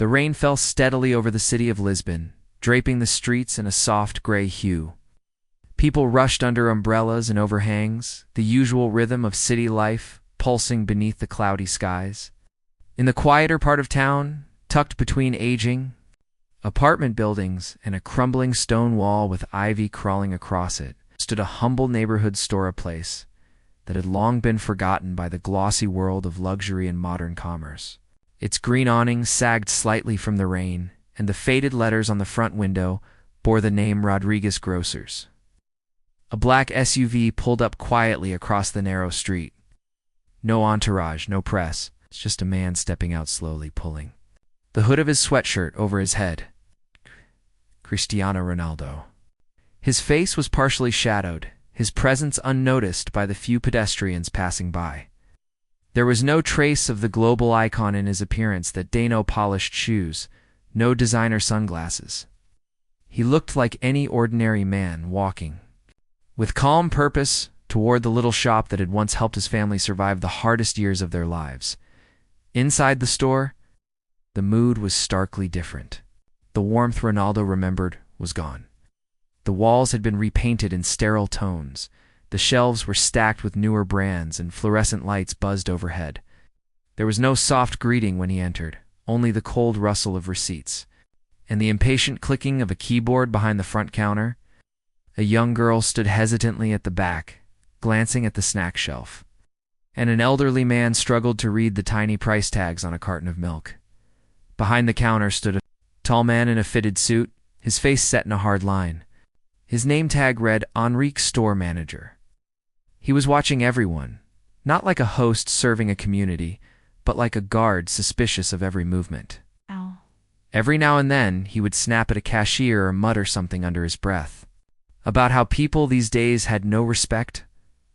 The rain fell steadily over the city of Lisbon, draping the streets in a soft gray hue. People rushed under umbrellas and overhangs, the usual rhythm of city life pulsing beneath the cloudy skies. In the quieter part of town, tucked between aging apartment buildings and a crumbling stone wall with ivy crawling across it, stood a humble neighborhood store place that had long been forgotten by the glossy world of luxury and modern commerce. Its green awning sagged slightly from the rain, and the faded letters on the front window bore the name Rodriguez Grocers. A black SUV pulled up quietly across the narrow street. No entourage, no press. It's just a man stepping out slowly, pulling the hood of his sweatshirt over his head. Cristiano Ronaldo. His face was partially shadowed, his presence unnoticed by the few pedestrians passing by. There was no trace of the global icon in his appearance that day, no polished shoes, no designer sunglasses. He looked like any ordinary man walking with calm purpose toward the little shop that had once helped his family survive the hardest years of their lives. Inside the store, the mood was starkly different. The warmth Ronaldo remembered was gone. The walls had been repainted in sterile tones. The shelves were stacked with newer brands, and fluorescent lights buzzed overhead. There was no soft greeting when he entered, only the cold rustle of receipts, and the impatient clicking of a keyboard behind the front counter. A young girl stood hesitantly at the back, glancing at the snack shelf, and an elderly man struggled to read the tiny price tags on a carton of milk. Behind the counter stood a tall man in a fitted suit, his face set in a hard line. His name tag read Enrique Store Manager. He was watching everyone, not like a host serving a community, but like a guard suspicious of every movement. Ow. Every now and then, he would snap at a cashier or mutter something under his breath about how people these days had no respect.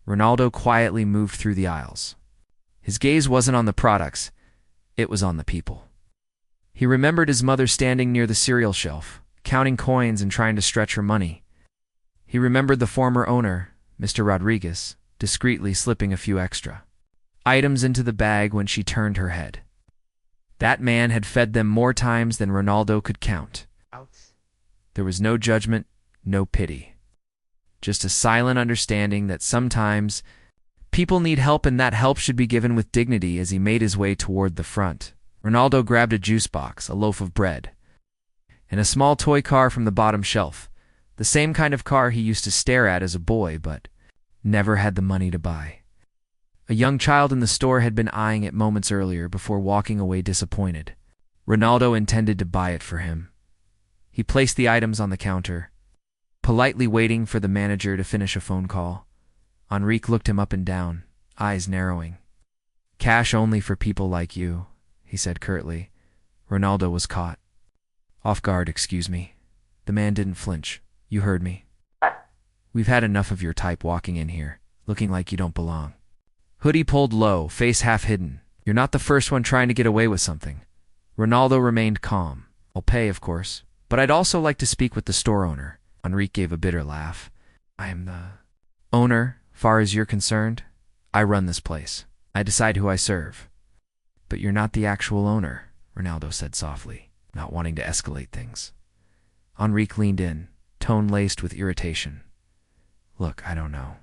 Ronaldo quietly moved through the aisles. His gaze wasn't on the products, it was on the people. He remembered his mother standing near the cereal shelf, counting coins and trying to stretch her money. He remembered the former owner, Mr. Rodriguez, discreetly slipping a few extra items into the bag when she turned her head. That man had fed them more times than Ronaldo could count. There was no judgment, no pity. Just a silent understanding that sometimes people need help and that help should be given with dignity. As he made his way toward the front, Ronaldo grabbed a juice box, a loaf of bread, and a small toy car from the bottom shelf, the same kind of car he used to stare at as a boy but never had the money to buy. A young child in the store had been eyeing it moments earlier before walking away disappointed. Ronaldo intended to buy it for him. He placed the items on the counter, politely waiting for the manager to finish a phone call. Enrique looked him up and down, eyes narrowing. "Cash only for people like you," he said curtly. Ronaldo was caught off guard. "Excuse me." The man didn't flinch. "You heard me. We've had enough of your type walking in here, looking like you don't belong." Hoodie pulled low, face half hidden. "You're not the first one trying to get away with something." Ronaldo remained calm. "I'll pay, of course, but I'd also like to speak with the store owner." Enrique gave a bitter laugh. "I am the owner, far as you're concerned. I run this place. I decide who I serve." "But you're not the actual owner," Ronaldo said softly, not wanting to escalate things. Enrique leaned in, tone laced with irritation. "Look, I don't know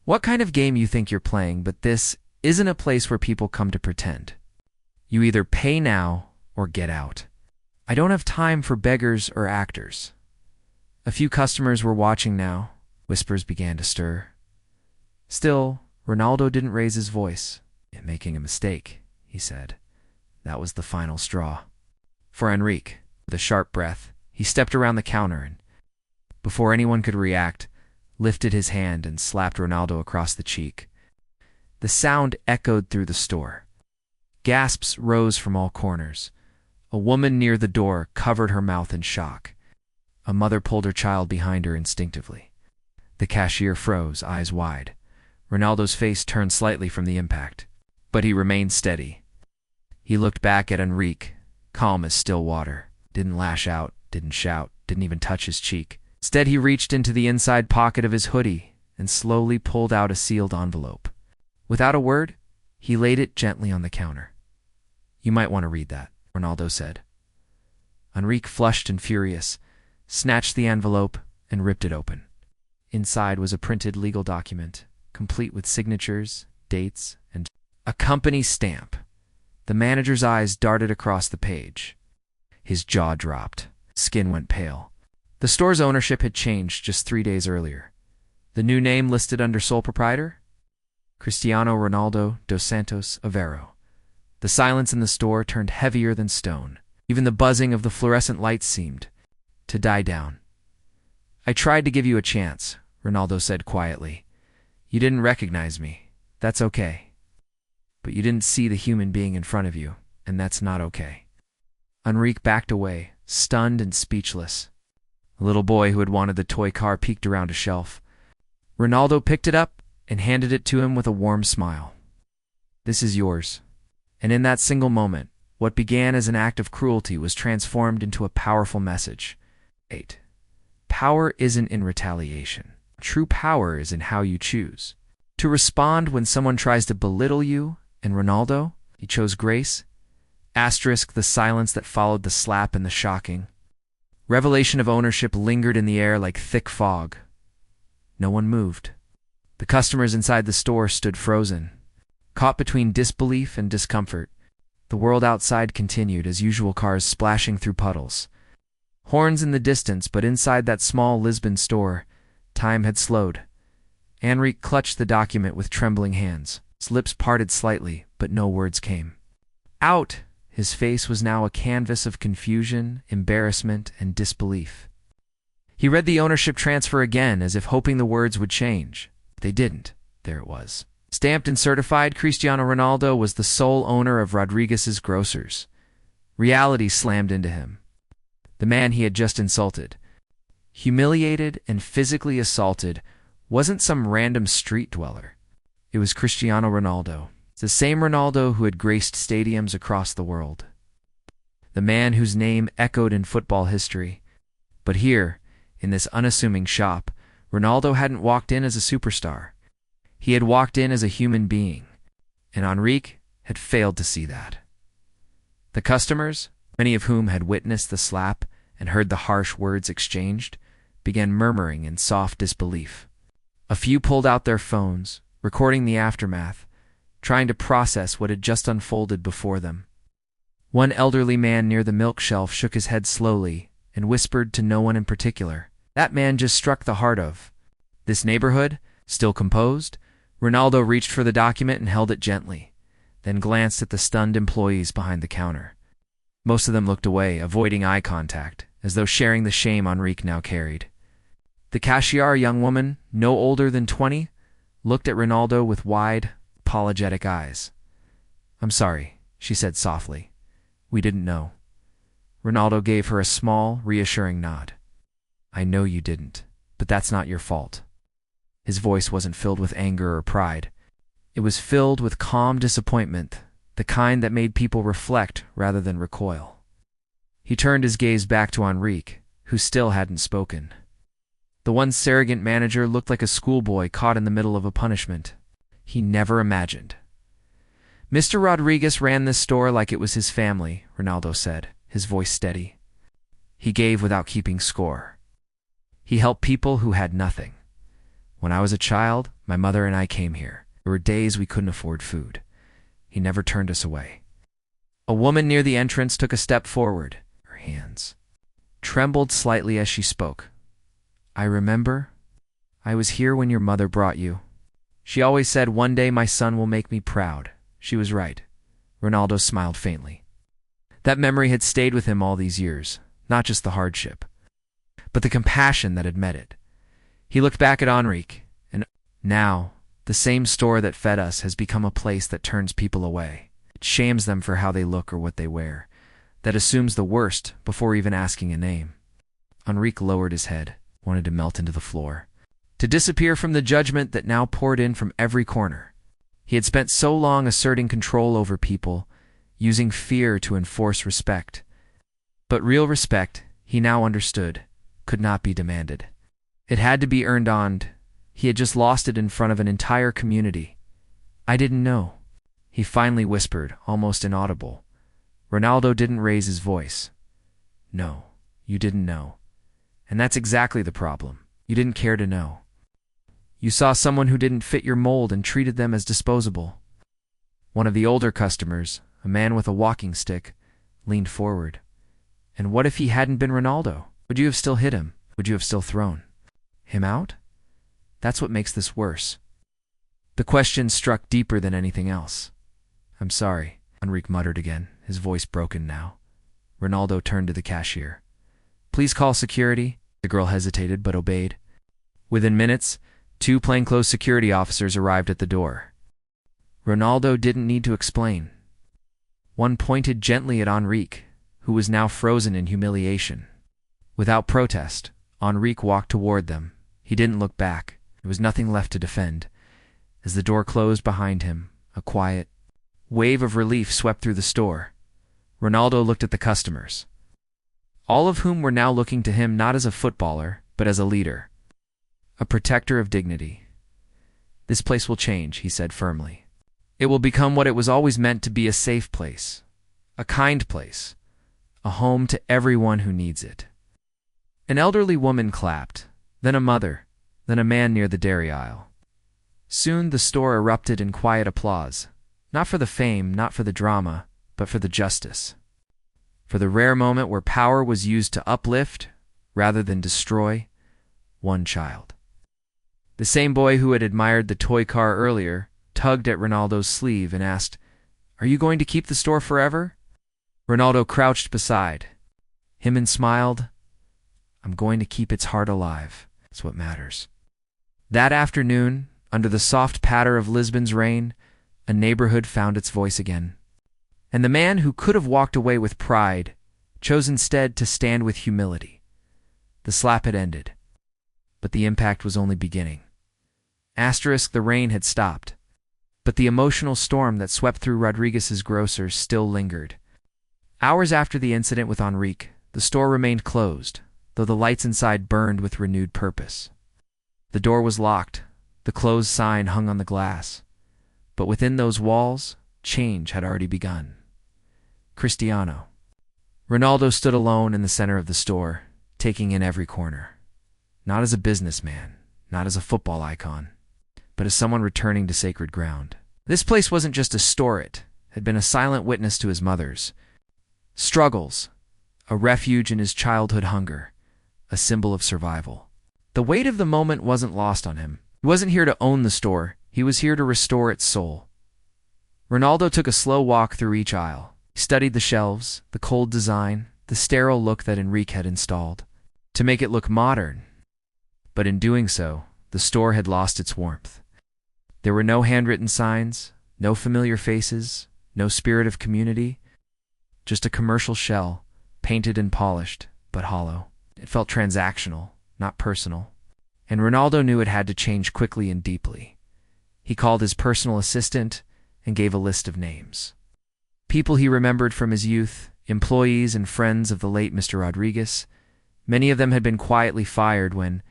what kind of game you think you're playing, but this isn't a place where people come to pretend. You either pay now or get out. I don't have time for beggars or actors." A few customers were watching now. Whispers began to stir. Still, Ronaldo didn't raise his voice. "You're making a mistake," he said. That was the final straw. For Enrique, with a sharp breath, he stepped around the counter and, before anyone could react, lifted his hand and slapped Ronaldo across the cheek. The sound echoed through the store. Gasps rose from all corners. A woman near the door covered her mouth in shock. A mother pulled her child behind her instinctively. The cashier froze, eyes wide. Ronaldo's face turned slightly from the impact, but he remained steady. He looked back at Enrique, calm as still water. Didn't lash out, didn't shout, didn't even touch his cheek. Instead, he reached into the inside pocket of his hoodie and slowly pulled out a sealed envelope. Without a word, he laid it gently on the counter. "You might want to read that," Ronaldo said. Enrique, flushed and furious, snatched the envelope and ripped it open. Inside was a printed legal document, complete with signatures, dates, and a company stamp. The manager's eyes darted across the page. His jaw dropped. Skin went pale. The store's ownership had changed just 3 days earlier. The new name listed under sole proprietor? Cristiano Ronaldo dos Santos Aveiro. The silence in the store turned heavier than stone. Even the buzzing of the fluorescent lights seemed to die down. "I tried to give you a chance," Ronaldo said quietly. "You didn't recognize me. That's okay. But you didn't see the human being in front of you, and that's not okay." Enrique backed away, stunned and speechless. A little boy who had wanted the toy car peeked around a shelf. Ronaldo picked it up and handed it to him with a warm smile. "This is yours." And in that single moment, what began as an act of cruelty was transformed into a powerful message. 8. Power isn't in retaliation. True power is in how you choose to respond when someone tries to belittle you. And Ronaldo, he chose grace. Asterisk the silence that followed the slap and the shocking revelation of ownership lingered in the air like thick fog. No one moved. The customers inside the store stood frozen, caught between disbelief and discomfort. The world outside continued as usual, cars splashing through puddles, horns in the distance, but inside that small Lisbon store, time had slowed. Enrique clutched the document with trembling hands. His lips parted slightly, but no words came out. His face was now a canvas of confusion, embarrassment, and disbelief. He read the ownership transfer again, as if hoping the words would change. They didn't. There it was. Stamped and certified, Cristiano Ronaldo was the sole owner of Rodriguez's Grocers. Reality slammed into him. The man he had just insulted, humiliated and physically assaulted, wasn't some random street dweller. It was Cristiano Ronaldo, the same Ronaldo who had graced stadiums across the world. The man whose name echoed in football history. But here, in this unassuming shop, Ronaldo hadn't walked in as a superstar. He had walked in as a human being, and Enrique had failed to see that. The customers, many of whom had witnessed the slap and heard the harsh words exchanged, began murmuring in soft disbelief. A few pulled out their phones, recording the aftermath, trying to process what had just unfolded before them. One elderly man near the milk shelf shook his head slowly and whispered to no one in particular. That man just struck the heart of this neighborhood. Still composed, Ronaldo reached for the document and held it gently, then glanced at the stunned employees behind the counter. Most of them looked away, avoiding eye contact, as though sharing the shame Enrique now carried. The cashier, a young woman, no older than 20, looked at Ronaldo with wide, apologetic eyes. "I'm sorry," she said softly. "We didn't know." Ronaldo gave her a small, reassuring nod. "I know you didn't, but that's not your fault." His voice wasn't filled with anger or pride. It was filled with calm disappointment, the kind that made people reflect rather than recoil. He turned his gaze back to Enrique, who still hadn't spoken. The once surrogate manager looked like a schoolboy caught in the middle of a punishment he never imagined. "Mr. Rodriguez ran this store like it was his family," Ronaldo said, his voice steady. "He gave without keeping score. He helped people who had nothing. When I was a child, my mother and I came here. There were days we couldn't afford food. He never turned us away." A woman near the entrance took a step forward. Her hands trembled slightly as she spoke. "I remember. I was here when your mother brought you. She always said, 'One day my son will make me proud.' She was right." Ronaldo smiled faintly. That memory had stayed with him all these years, not just the hardship, but the compassion that had met it. He looked back at Enrique, and now, the same store that fed us has become a place that turns people away. It shames them for how they look or what they wear, that assumes the worst before even asking a name. Enrique lowered his head, wanted to melt into the floor, to disappear from the judgment that now poured in from every corner. He had spent so long asserting control over people, using fear to enforce respect. But real respect, he now understood, could not be demanded. It had to be earned on. He had just lost it in front of an entire community. "I didn't know," he finally whispered, almost inaudible. Ronaldo didn't raise his voice. No, you didn't know. And that's exactly the problem. You didn't care to know. You saw someone who didn't fit your mold and treated them as disposable. One of the older customers, a man with a walking stick, leaned forward. And what if he hadn't been Ronaldo? Would you have still hit him? Would you have still thrown him out? That's what makes this worse. The question struck deeper than anything else. I'm sorry, Enrique muttered again, his voice broken now. Ronaldo turned to the cashier. Please call security. The girl hesitated but obeyed. Within minutes, 2 plainclothes security officers arrived at the door. Ronaldo didn't need to explain. One pointed gently at Enrique, who was now frozen in humiliation. Without protest, Enrique walked toward them. He didn't look back. There was nothing left to defend. As the door closed behind him, a quiet wave of relief swept through the store. Ronaldo looked at the customers, all of whom were now looking to him not as a footballer, but as a leader, a protector of dignity. This place will change, he said firmly. It will become what it was always meant to be, a safe place, a kind place, a home to everyone who needs it. An elderly woman clapped, then a mother, then a man near the dairy aisle. Soon the store erupted in quiet applause, not for the fame, not for the drama, but for the justice. For the rare moment where power was used to uplift, rather than destroy, one child. The same boy who had admired the toy car earlier tugged at Ronaldo's sleeve and asked, "Are you going to keep the store forever?" Ronaldo crouched beside him and smiled. "I'm going to keep its heart alive. That's what matters." That afternoon, under the soft patter of Lisbon's rain, a neighborhood found its voice again. And the man who could have walked away with pride chose instead to stand with humility. The slap had ended, but the impact was only beginning. The rain had stopped, but the emotional storm that swept through Rodriguez's grocer still lingered. Hours after the incident with Enrique, the store remained closed, though the lights inside burned with renewed purpose. The door was locked, the closed sign hung on the glass, but within those walls, change had already begun. Cristiano Ronaldo stood alone in the center of the store, taking in every corner. Not as a businessman, not as a football icon, but as someone returning to sacred ground. This place wasn't just a store, it had been a silent witness to his mother's struggles, a refuge in his childhood hunger, a symbol of survival. The weight of the moment wasn't lost on him. He wasn't here to own the store, he was here to restore its soul. Ronaldo took a slow walk through each aisle. He studied the shelves, the cold design, the sterile look that Enrique had installed, to make it look modern. But in doing so, the store had lost its warmth. There were no handwritten signs, no familiar faces, no spirit of community, just a commercial shell, painted and polished, but hollow. It felt transactional, not personal. And Ronaldo knew it had to change quickly and deeply. He called his personal assistant and gave a list of names. People he remembered from his youth, employees and friends of the late Mr. Rodriguez. Many of them had been quietly fired when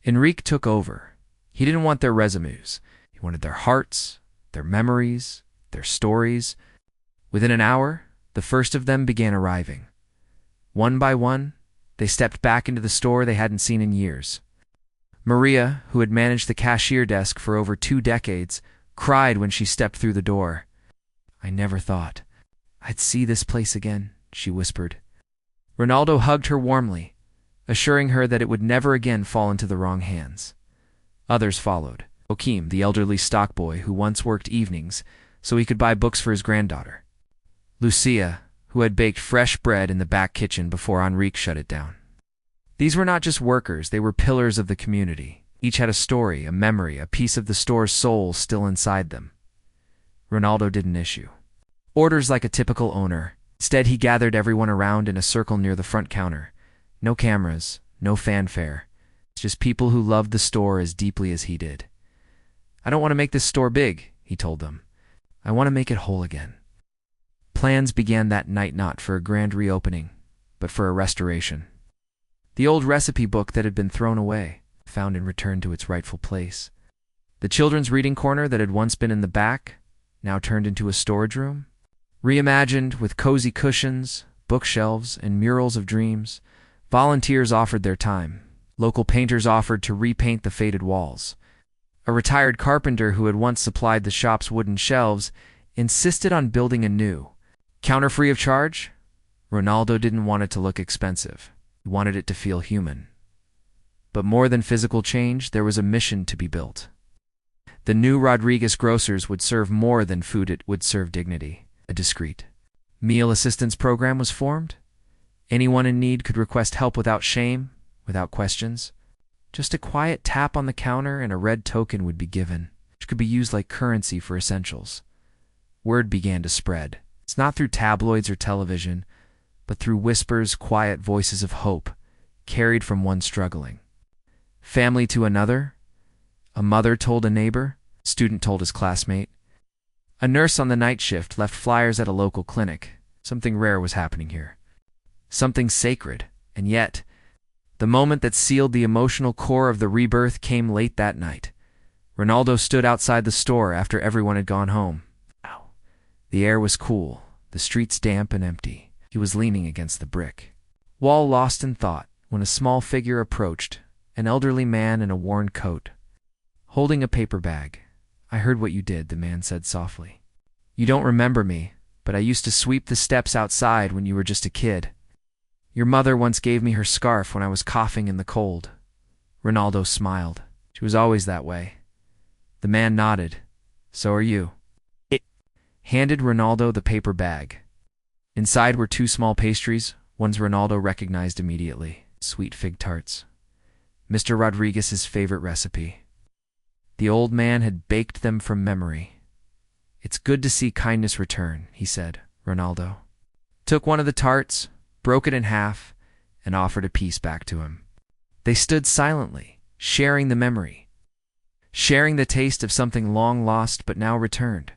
Enrique took over. He didn't want their resumes. He wanted their hearts, their memories, their stories. Within an hour, the first of them began arriving. One by one, they stepped back into the store they hadn't seen in years. Maria, who had managed the cashier desk for over 2 decades, cried when she stepped through the door. "I never thought I'd see this place again," she whispered. Ronaldo hugged her warmly, assuring her that it would never again fall into the wrong hands. Others followed. Joaquim, the elderly stockboy who once worked evenings so he could buy books for his granddaughter. Lucia, who had baked fresh bread in the back kitchen before Enrique shut it down. These were not just workers, they were pillars of the community. Each had a story, a memory, a piece of the store's soul still inside them. Ronaldo didn't issue orders like a typical owner. Instead, he gathered everyone around in a circle near the front counter. No cameras, no fanfare. Just people who loved the store as deeply as he did. "I don't want to make this store big," he told them. "I want to make it whole again." Plans began that night not for a grand reopening, but for a restoration. The old recipe book that had been thrown away, found and returned to its rightful place. The children's reading corner that had once been in the back, now turned into a storage room. Reimagined with cozy cushions, bookshelves, and murals of dreams. Volunteers offered their time. Local painters offered to repaint the faded walls. A retired carpenter who had once supplied the shop's wooden shelves insisted on building anew. Counter free of charge? Ronaldo didn't want it to look expensive. He wanted it to feel human. But more than physical change, there was a mission to be built. The new Rodriguez grocers would serve more than food, it would serve dignity. A discreet meal assistance program was formed. Anyone in need could request help without shame, without questions. Just a quiet tap on the counter and a red token would be given, which could be used like currency for essentials. Word began to spread. It's not through tabloids or television, but through whispers, quiet voices of hope, carried from one struggling family to another. A mother told a neighbor, a student told his classmate. A nurse on the night shift left flyers at a local clinic. Something rare was happening here. Something sacred, and yet, the moment that sealed the emotional core of the rebirth came late that night. Ronaldo stood outside the store after everyone had gone home. The air was cool, the streets damp and empty. He was leaning against the brick wall, lost in thought, when a small figure approached, an elderly man in a worn coat, holding a paper bag. "I heard what you did," the man said softly. "You don't remember me, but I used to sweep the steps outside when you were just a kid. Your mother once gave me her scarf when I was coughing in the cold." Ronaldo smiled. "She was always that way." The man nodded. "So are you." It handed Ronaldo the paper bag. Inside were two small pastries, ones Ronaldo recognized immediately. Sweet fig tarts. Mr. Rodriguez's favorite recipe. The old man had baked them from memory. "It's good to see kindness return," he said. Ronaldo took one of the tarts, broke it in half, and offered a piece back to him. They stood silently, sharing the memory, sharing the taste of something long lost but now returned.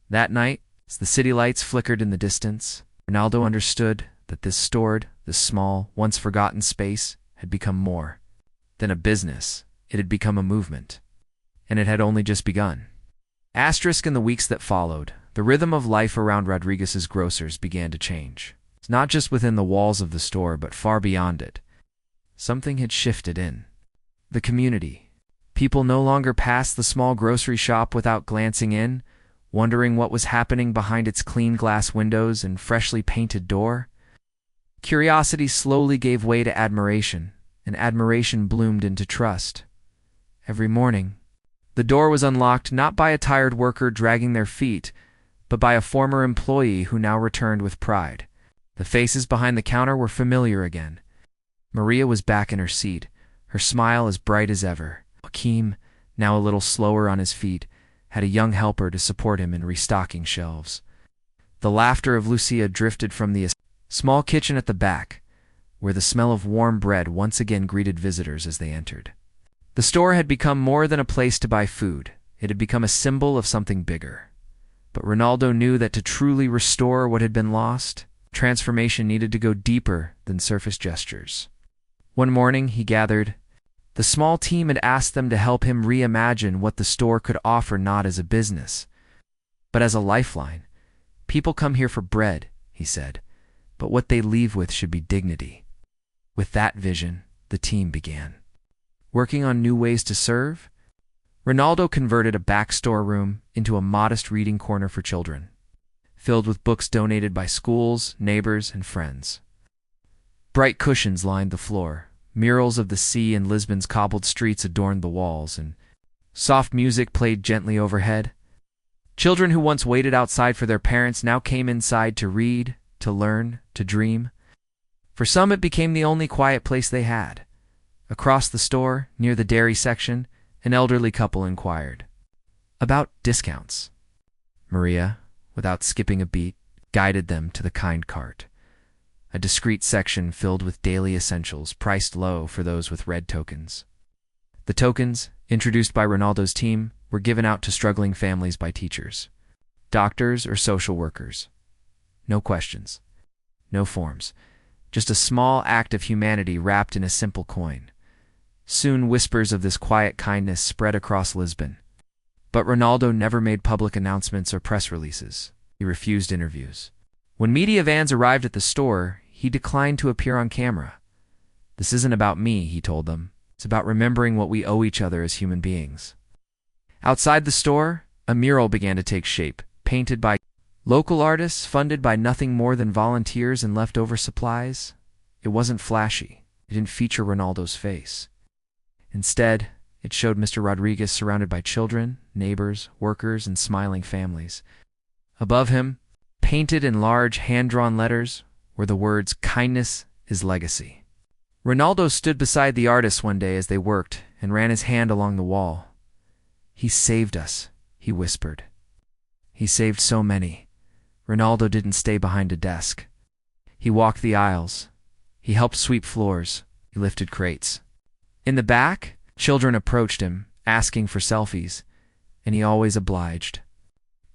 That night, as the city lights flickered in the distance, Ronaldo understood that this stored, this small, once forgotten space had become more than a business. It had become a movement, and it had only just begun. Asterisk in the weeks that followed, the rhythm of life around Rodriguez's grocers began to change. It's not just within the walls of the store, but far beyond it. Something had shifted in the community. People no longer passed the small grocery shop without glancing in, wondering what was happening behind its clean glass windows and freshly painted door. Curiosity slowly gave way to admiration, and admiration bloomed into trust. Every morning, the door was unlocked not by a tired worker dragging their feet, but by a former employee who now returned with pride. The faces behind the counter were familiar again. Maria was back in her seat, her smile as bright as ever. Joaquim, now a little slower on his feet, had a young helper to support him in restocking shelves. The laughter of Lucia drifted from the small kitchen at the back, where the smell of warm bread once again greeted visitors as they entered. The store had become more than a place to buy food. It had become a symbol of something bigger. But Ronaldo knew that to truly restore what had been lost, transformation needed to go deeper than surface gestures. One morning, he gathered the small team and asked them to help him reimagine what the store could offer, not as a business, but as a lifeline. "People come here for bread," he said, "but what they leave with should be dignity." With that vision, the team began working on new ways to serve. Ronaldo converted a back storeroom into a modest reading corner for children, filled with books donated by schools, neighbors, and friends. Bright cushions lined the floor. Murals of the sea and Lisbon's cobbled streets adorned the walls, and soft music played gently overhead. Children who once waited outside for their parents now came inside to read, to learn, to dream. For some, it became the only quiet place they had. Across the store, near the dairy section, an elderly couple inquired about discounts. Maria, without skipping a beat, guided them to the kind cart, a discreet section filled with daily essentials priced low for those with red tokens. The tokens, introduced by Ronaldo's team, were given out to struggling families by teachers, doctors, or social workers. No questions, no forms, just a small act of humanity wrapped in a simple coin. Soon whispers of this quiet kindness spread across Lisbon. But Ronaldo never made public announcements or press releases. He refused interviews. When media vans arrived at the store, he declined to appear on camera. "This isn't about me," he told them. "It's about remembering what we owe each other as human beings." Outside the store, a mural began to take shape, painted by local artists, funded by nothing more than volunteers and leftover supplies. It wasn't flashy. It didn't feature Ronaldo's face. Instead, it showed Mr. Rodriguez surrounded by children, neighbors, workers, and smiling families. Above him, painted in large hand-drawn letters, were the words, "Kindness is legacy." Ronaldo stood beside the artist one day as they worked and ran his hand along the wall. "He saved us," he whispered. He saved so many. Ronaldo didn't stay behind a desk. He walked the aisles. He helped sweep floors. He lifted crates. In the back, children approached him, asking for selfies, and he always obliged.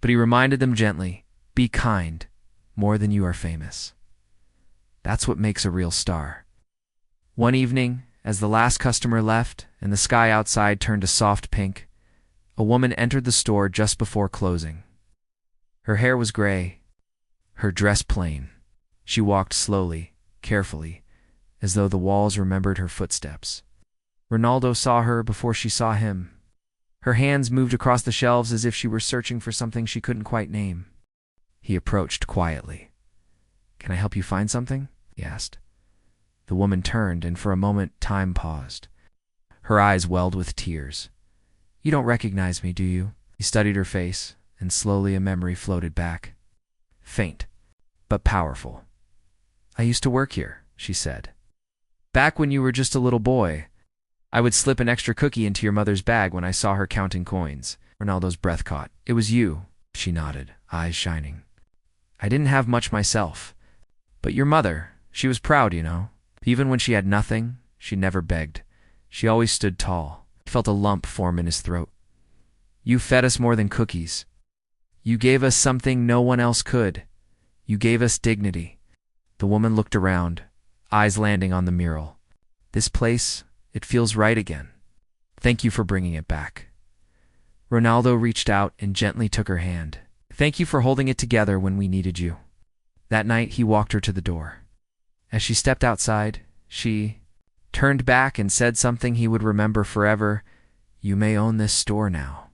But he reminded them gently, "Be kind, more than you are famous." That's what makes a real star. One evening, as the last customer left and the sky outside turned a soft pink, a woman entered the store just before closing. Her hair was gray, her dress plain. She walked slowly, carefully, as though the walls remembered her footsteps. Ronaldo saw her before she saw him. Her hands moved across the shelves as if she were searching for something she couldn't quite name. He approached quietly. "Can I help you find something?" he asked. The woman turned, and for a moment time paused. Her eyes welled with tears. "You don't recognize me, do you?" He studied her face, and slowly a memory floated back. Faint, but powerful. "I used to work here," she said. "Back when you were just a little boy. I would slip an extra cookie into your mother's bag when I saw her counting coins." Ronaldo's breath caught. "It was you," she nodded, eyes shining. "I didn't have much myself. But your mother, she was proud, you know. Even when she had nothing, she never begged. She always stood tall." He felt a lump form in his throat. "You fed us more than cookies. You gave us something no one else could. You gave us dignity." The woman looked around, eyes landing on the mural. "This place, it feels right again. Thank you for bringing it back." Ronaldo reached out and gently took her hand. "Thank you for holding it together when we needed you." That night, he walked her to the door. As she stepped outside, she turned back and said something he would remember forever. "You may own this store now,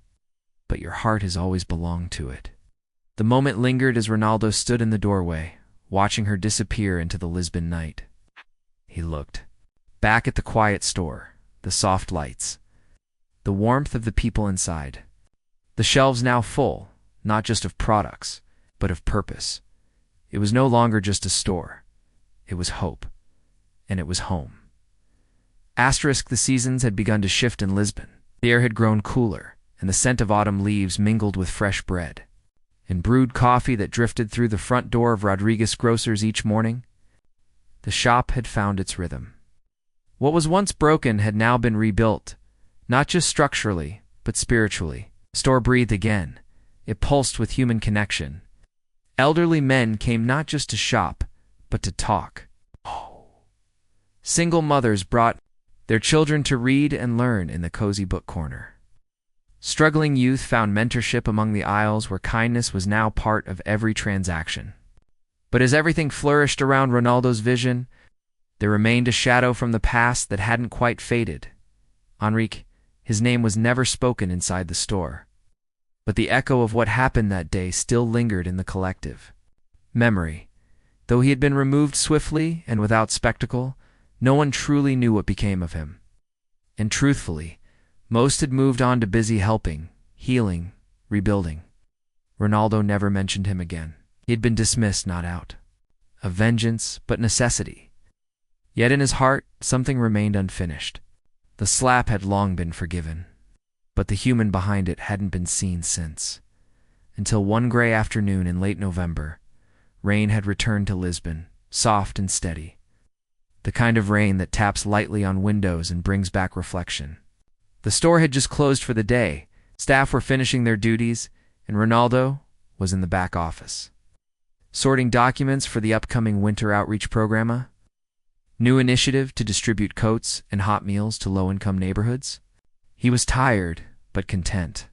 but your heart has always belonged to it." The moment lingered as Ronaldo stood in the doorway, watching her disappear into the Lisbon night. He looked back at the quiet store, the soft lights, the warmth of the people inside. The shelves now full, not just of products, but of purpose. It was no longer just a store. It was hope, and it was home. The seasons had begun to shift in Lisbon. The air had grown cooler, and the scent of autumn leaves mingled with fresh bread and brewed coffee that drifted through the front door of Rodriguez Grocers each morning. The shop had found its rhythm. What was once broken had now been rebuilt, not just structurally, but spiritually. The store breathed again. It pulsed with human connection. Elderly men came not just to shop, but to talk. Single mothers brought their children to read and learn in the cozy book corner. Struggling youth found mentorship among the aisles where kindness was now part of every transaction. But as everything flourished around Ronaldo's vision, there remained a shadow from the past that hadn't quite faded. Enrique, his name was never spoken inside the store. But the echo of what happened that day still lingered in the collective memory. Though he had been removed swiftly and without spectacle, no one truly knew what became of him. And truthfully, most had moved on to busy helping, healing, rebuilding. Ronaldo never mentioned him again. He had been dismissed, not out of vengeance, but necessity. Yet in his heart, something remained unfinished. The slap had long been forgiven, but the human behind it hadn't been seen since. Until one gray afternoon in late November, rain had returned to Lisbon, soft and steady. The kind of rain that taps lightly on windows and brings back reflection. The store had just closed for the day. Staff were finishing their duties, and Ronaldo was in the back office, sorting documents for the upcoming winter outreach program, new initiative to distribute coats and hot meals to low-income neighborhoods. He was tired, but content.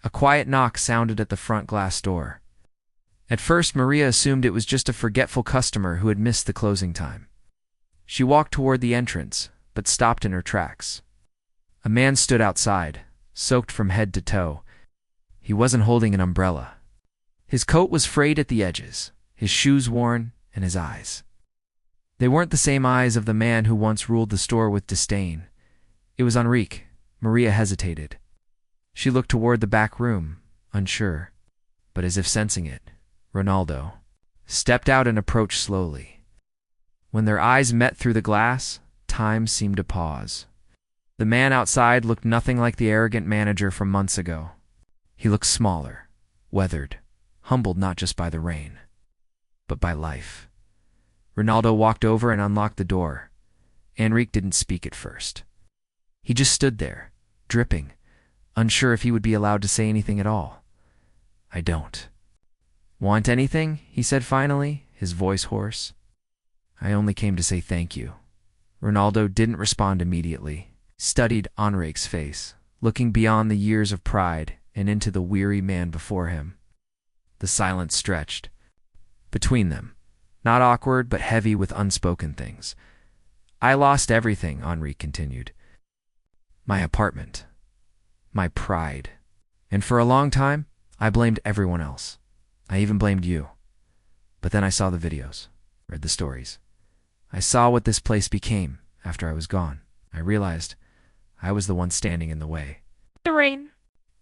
A quiet knock sounded at the front glass door. At first, Maria assumed it was just a forgetful customer who had missed the closing time. She walked toward the entrance, but stopped in her tracks. A man stood outside, soaked from head to toe. He wasn't holding an umbrella. His coat was frayed at the edges, his shoes worn, and his eyes. They weren't the same eyes of the man who once ruled the store with disdain. It was Enrique. Maria hesitated. She looked toward the back room, unsure, but as if sensing it. Ronaldo stepped out and approached slowly. When their eyes met through the glass, time seemed to pause. The man outside looked nothing like the arrogant manager from months ago. He looked smaller, weathered, humbled not just by the rain, but by life. Ronaldo walked over and unlocked the door. Enrique didn't speak at first. He just stood there, dripping, unsure if he would be allowed to say anything at all. "I don't." "Want anything?" he said finally, his voice hoarse. "I only came to say thank you." Ronaldo didn't respond immediately. He studied Enrique's face, looking beyond the years of pride and into the weary man before him. The silence stretched between them, not awkward but heavy with unspoken things. "I lost everything," Enrique continued. "My apartment, my pride. And for a long time, I blamed everyone else. I even blamed you. But then I saw the videos, read the stories. I saw what this place became after I was gone. I realized I was the one standing in the way." The rain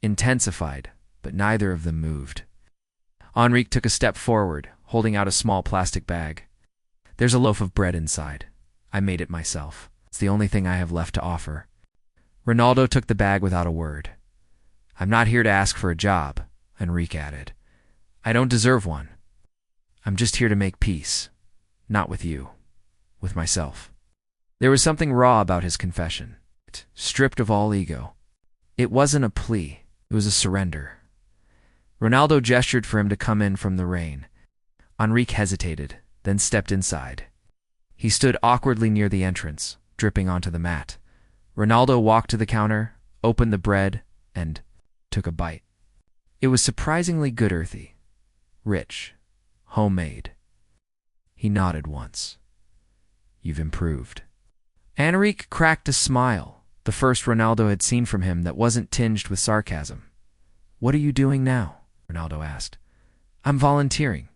intensified, but neither of them moved. Enrique took a step forward, holding out a small plastic bag. "There's a loaf of bread inside. I made it myself. It's the only thing I have left to offer." Ronaldo took the bag without a word. "I'm not here to ask for a job," Enrique added. "I don't deserve one. I'm just here to make peace. Not with you. With myself." There was something raw about his confession, stripped of all ego. It wasn't a plea. It was a surrender. Ronaldo gestured for him to come in from the rain. Enrique hesitated, then stepped inside. He stood awkwardly near the entrance, dripping onto the mat. Ronaldo walked to the counter, opened the bread, and took a bite. It was surprisingly good, earthy, rich, homemade. He nodded once. "You've improved." Enrique cracked a smile, the first Ronaldo had seen from him that wasn't tinged with sarcasm. "What are you doing now?" Ronaldo asked. "I'm volunteering,"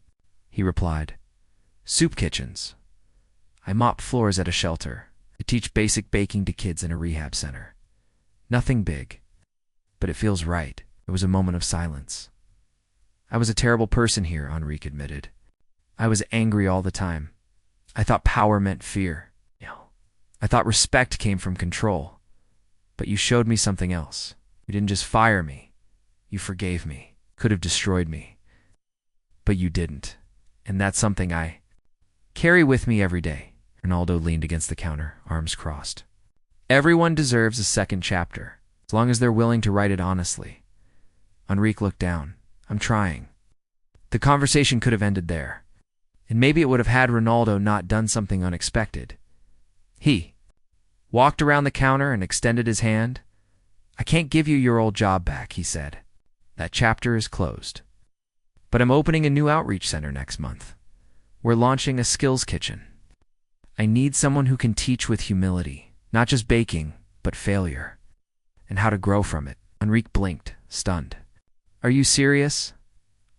he replied. "Soup kitchens. I mop floors at a shelter. I teach basic baking to kids in a rehab center. Nothing big, but it feels right." There was a moment of silence. "I was a terrible person here," Enrique admitted. "I was angry all the time. I thought power meant fear. I thought respect came from control. But you showed me something else. You didn't just fire me. You forgave me. Could have destroyed me. But you didn't. And that's something I carry with me every day." Ronaldo leaned against the counter, arms crossed. "Everyone deserves a second chapter, as long as they're willing to write it honestly." Enrique looked down. "I'm trying." The conversation could have ended there. And maybe it would have had Ronaldo not done something unexpected. He walked around the counter and extended his hand. "I can't give you your old job back," he said. "That chapter is closed. But I'm opening a new outreach center next month. We're launching a skills kitchen. I need someone who can teach with humility, not just baking, but failure, and how to grow from it." Enrique blinked, stunned. "Are you serious?"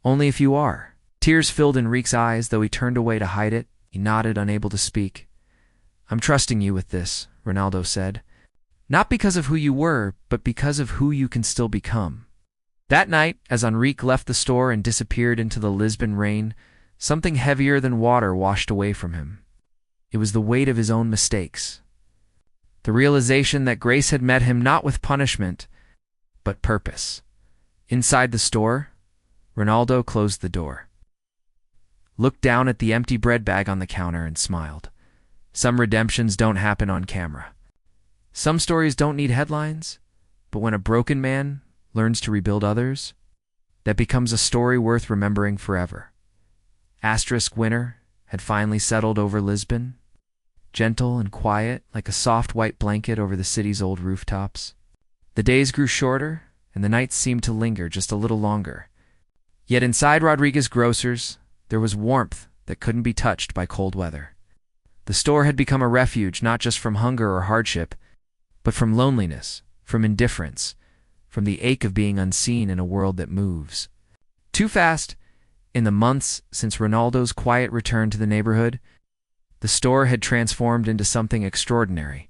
"Only if you are." Tears filled Enrique's eyes, though he turned away to hide it. He nodded, unable to speak. "I'm trusting you with this," Ronaldo said. "Not because of who you were, but because of who you can still become." That night, as Enrique left the store and disappeared into the Lisbon rain, something heavier than water washed away from him. It was the weight of his own mistakes. The realization that Grace had met him not with punishment, but purpose. Inside the store, Ronaldo closed the door, looked down at the empty bread bag on the counter, and smiled. Some redemptions don't happen on camera. Some stories don't need headlines, but when a broken man learns to rebuild others, that becomes a story worth remembering forever. Winter had finally settled over Lisbon, gentle and quiet like a soft white blanket over the city's old rooftops. The days grew shorter, and the nights seemed to linger just a little longer. Yet inside Rodriguez Grocers, there was warmth that couldn't be touched by cold weather. The store had become a refuge not just from hunger or hardship, but from loneliness, from indifference, from the ache of being unseen in a world that moves too fast. In the months since Ronaldo's quiet return to the neighborhood, the store had transformed into something extraordinary,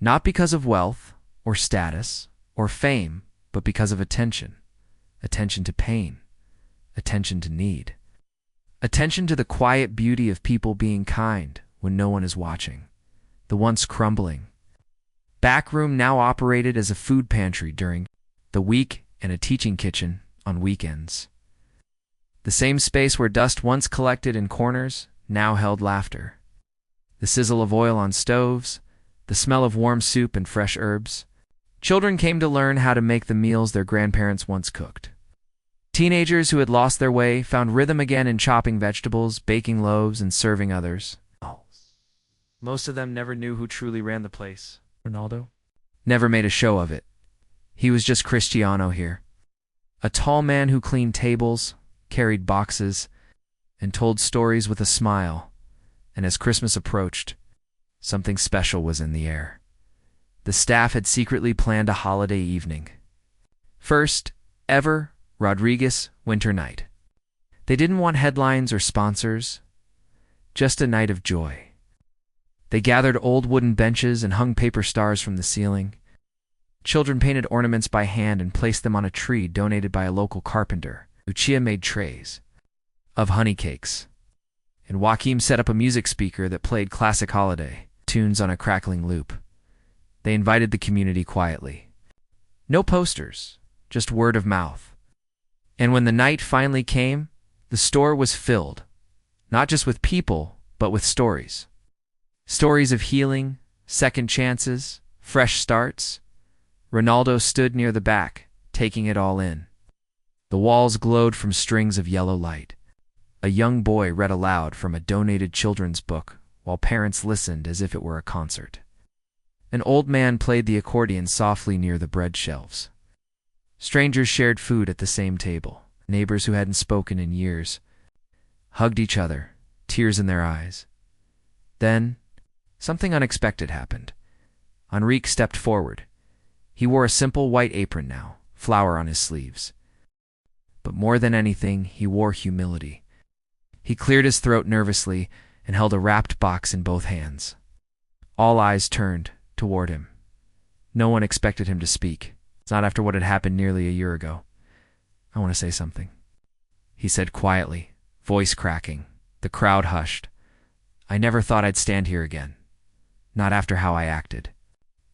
not because of wealth or status or fame, but because of attention. Attention to pain, attention to need, attention to the quiet beauty of people being kind when no one is watching. The once crumbling back room now operated as a food pantry during the week and a teaching kitchen on weekends. The same space where dust once collected in corners now held laughter. The sizzle of oil on stoves, the smell of warm soup and fresh herbs. Children came to learn how to make the meals their grandparents once cooked. Teenagers who had lost their way found rhythm again in chopping vegetables, baking loaves, and serving others. Most of them never knew who truly ran the place. Ronaldo never made a show of it. He was just Cristiano here. A tall man who cleaned tables, carried boxes, and told stories with a smile. And as Christmas approached, something special was in the air. The staff had secretly planned a holiday evening. First ever Rodriguez Winter Night. They didn't want headlines or sponsors, just a night of joy. They gathered old wooden benches and hung paper stars from the ceiling. Children painted ornaments by hand and placed them on a tree donated by a local carpenter. Lucia made trays of honey cakes, and Joaquim set up a music speaker that played classic holiday tunes on a crackling loop. They invited the community quietly. No posters, just word of mouth. And when the night finally came, the store was filled, not just with people, but with stories. Stories of healing, second chances, fresh starts. Ronaldo stood near the back, taking it all in. The walls glowed from strings of yellow light. A young boy read aloud from a donated children's book, while parents listened as if it were a concert. An old man played the accordion softly near the bread shelves. Strangers shared food at the same table. Neighbors who hadn't spoken in years hugged each other, tears in their eyes. Then, something unexpected happened. Enrique stepped forward. He wore a simple white apron now, flower on his sleeves. But more than anything, he wore humility. He cleared his throat nervously and held a wrapped box in both hands. All eyes turned toward him. No one expected him to speak. It's not after what had happened nearly a year ago. "I want to say something," he said quietly, voice cracking. The crowd hushed. "I never thought I'd stand here again. Not after how I acted.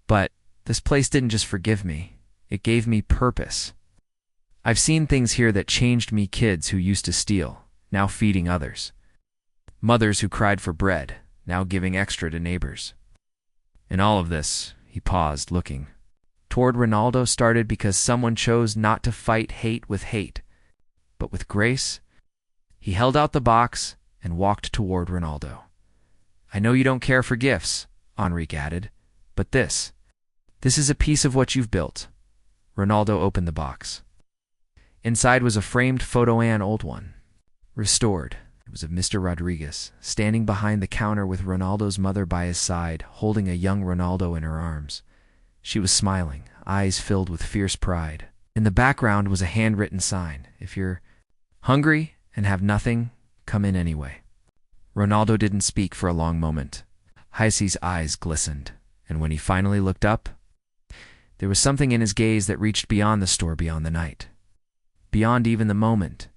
But this place didn't just forgive me. It gave me purpose. I've seen things here that changed me. Kids who used to steal, now feeding others. Mothers who cried for bread, now giving extra to neighbors. In all of this," he paused, looking toward Ronaldo, "started because someone chose not to fight hate with hate, but with grace." He held out the box and walked toward Ronaldo. "I know you don't care for gifts," Enrique added, "but this is a piece of what you've built." Ronaldo opened the box. Inside was a framed photo, an old one, restored. It was of Mr. Rodriguez, standing behind the counter with Ronaldo's mother by his side, holding a young Ronaldo in her arms. She was smiling, eyes filled with fierce pride. In the background was a handwritten sign: "If you're hungry and have nothing, come in anyway." Ronaldo didn't speak for a long moment. Heisey's eyes glistened, and when he finally looked up, there was something in his gaze that reached beyond the store, beyond the night, beyond even the moment.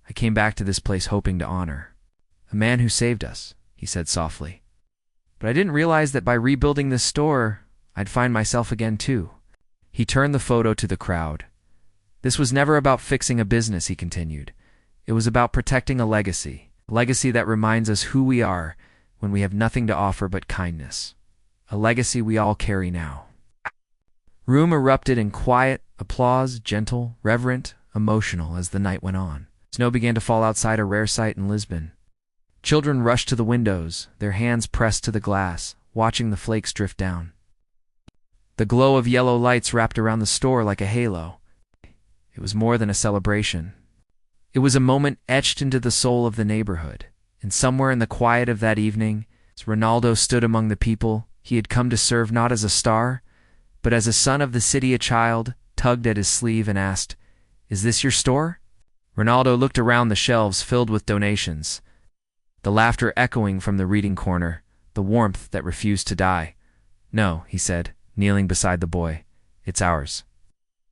"I came back to this place hoping to honor a man who saved us," he said softly. "But I didn't realize that by rebuilding this store, I'd find myself again too." He turned the photo to the crowd. "This was never about fixing a business," he continued. "It was about protecting a legacy that reminds us who we are when we have nothing to offer but kindness. A legacy we all carry now." Room erupted in quiet applause, gentle, reverent, emotional, as the night went on. Snow began to fall outside, a rare sight in Lisbon. Children rushed to the windows, their hands pressed to the glass, watching the flakes drift down. The glow of yellow lights wrapped around the store like a halo. It was more than a celebration. It was a moment etched into the soul of the neighborhood, and somewhere in the quiet of that evening, as Ronaldo stood among the people he had come to serve not as a star, but as a son of the city. A child tugged at his sleeve and asked, "Is this your store?" Ronaldo looked around the shelves filled with donations, the laughter echoing from the reading corner, the warmth that refused to die. "No," he said, kneeling beside the boy. "It's ours."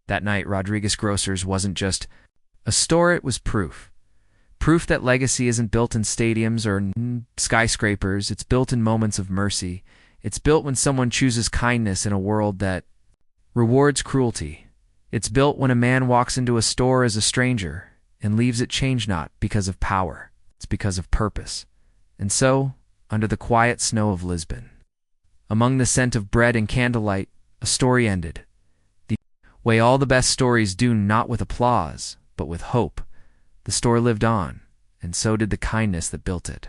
That night, Rodriguez Grocers wasn't just a store, it was proof. Proof that legacy isn't built in stadiums or skyscrapers, it's built in moments of mercy. It's built when someone chooses kindness in a world that rewards cruelty. It's built when a man walks into a store as a stranger and leaves it changed not because of power, it's because of purpose. And so, under the quiet snow of Lisbon, among the scent of bread and candlelight, a story ended. The way all the best stories do, not with applause, but with hope. The store lived on, and so did the kindness that built it.